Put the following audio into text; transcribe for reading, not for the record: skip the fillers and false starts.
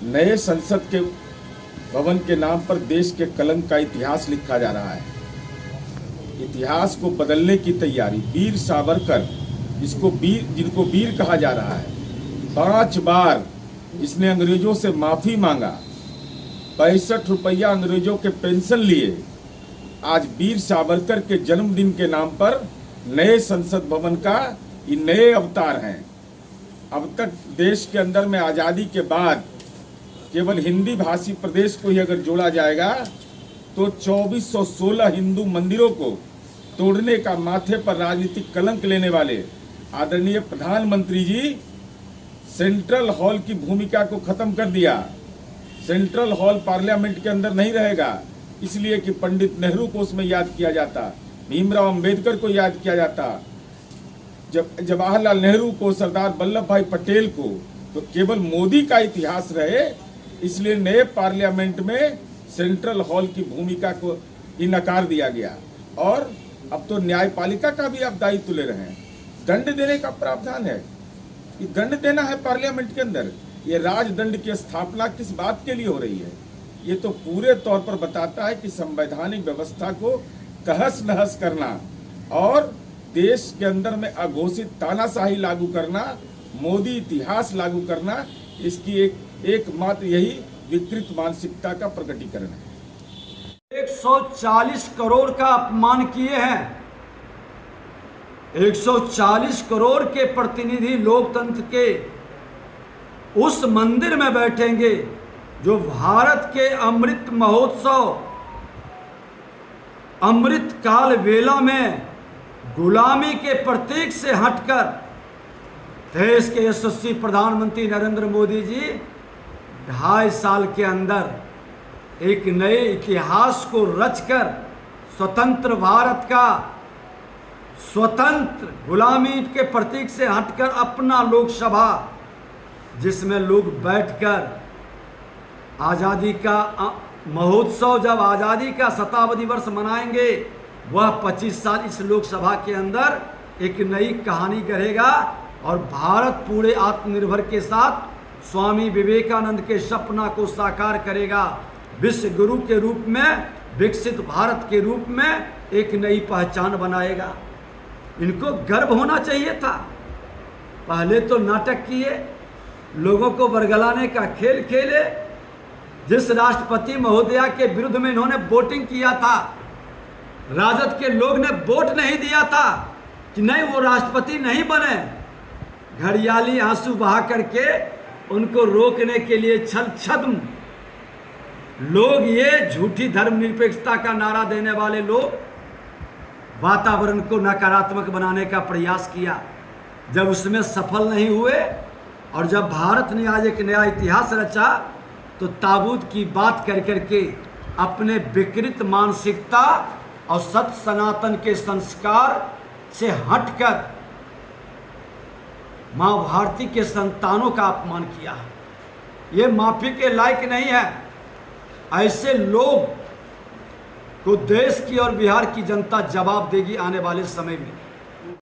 नए संसद के भवन के नाम पर देश के कलंक का इतिहास लिखा जा रहा है। इतिहास को बदलने की तैयारी। वीर सावरकर, जिनको वीर कहा जा रहा है, 5 बार जिसने अंग्रेजों से माफी मांगा, 65 रुपया अंग्रेजों के पेंशन लिए, आज वीर सावरकर के जन्मदिन के नाम पर नए संसद भवन का ये नए अवतार हैं। अब तक देश के अंदर में आज़ादी के बाद केवल हिंदी भाषी प्रदेश को ही अगर जोड़ा जाएगा तो 2416 हिंदू मंदिरों को तोड़ने का माथे पर राजनीतिक कलंक लेने वाले आदरणीय प्रधानमंत्री जी सेंट्रल हॉल की भूमिका को खत्म कर दिया। सेंट्रल हॉल पार्लियामेंट के अंदर नहीं रहेगा, इसलिए कि पंडित नेहरू को उसमें याद किया जाता, भीमराव अंबेडकर को याद किया जाता, जवाहरलाल नेहरू को, सरदार वल्लभ भाई पटेल को, तो केवल मोदी का इतिहास रहे, इसलिए नए पार्लियामेंट में सेंट्रल हॉल की भूमिका को ही नकार दिया गया। और अब तो न्यायपालिका का भी आप दायित्व ले रहे हैं। दंड देने का प्रावधान है, ये दंड देना है पार्लियामेंट के अंदर। ये राजदंड की स्थापना किस बात के लिए हो रही है? ये तो पूरे तौर पर बताता है कि संवैधानिक व्यवस्था को तहस नहस करना और देश के अंदर में अघोषित तानाशाही लागू करना, मोदी इतिहास लागू करना, इसकी एकमात्र यही विकृत मानसिकता का प्रकटीकरण है। 140 करोड़ का अपमान किए हैं। 140 करोड़ के प्रतिनिधि लोकतंत्र के उस मंदिर में बैठेंगे जो भारत के अमृत महोत्सव, अमृत काल वेला में गुलामी के प्रतीक से हटकर देश के यशस्वी प्रधानमंत्री नरेंद्र मोदी जी 2.5 साल के अंदर एक नए इतिहास को रचकर स्वतंत्र भारत का, स्वतंत्र गुलामी के प्रतीक से हटकर अपना लोकसभा, जिसमें लोग बैठकर आज़ादी का महोत्सव, जब आज़ादी का शताब्दी वर्ष मनाएंगे, वह 25 साल इस लोकसभा के अंदर एक नई कहानी गढ़ेगा और भारत पूरे आत्मनिर्भर के साथ स्वामी विवेकानंद के सपना को साकार करेगा। विश्व गुरु के रूप में, विकसित भारत के रूप में एक नई पहचान बनाएगा। इनको गर्व होना चाहिए था। पहले तो नाटक किए, लोगों को बरगलाने का खेल खेले। जिस राष्ट्रपति महोदया के विरुद्ध में इन्होंने वोटिंग किया था, राजद के लोग ने वोट नहीं दिया था कि नहीं वो राष्ट्रपति नहीं बने। घड़ियाली आंसू बहा करके उनको रोकने के लिए छल छद्म लोग, ये झूठी धर्मनिरपेक्षता का नारा देने वाले लोग, वातावरण को नकारात्मक बनाने का प्रयास किया। जब उसमें सफल नहीं हुए और जब भारत ने आज एक नया इतिहास रचा, तो ताबूत की बात कर करके अपने विकृत मानसिकता और सत्य सनातन के संस्कार से हटकर माँ भारती के संतानों का अपमान किया है। ये माफी के लायक नहीं है। ऐसे लोग को देश की और बिहार की जनता जवाब देगी आने वाले समय में।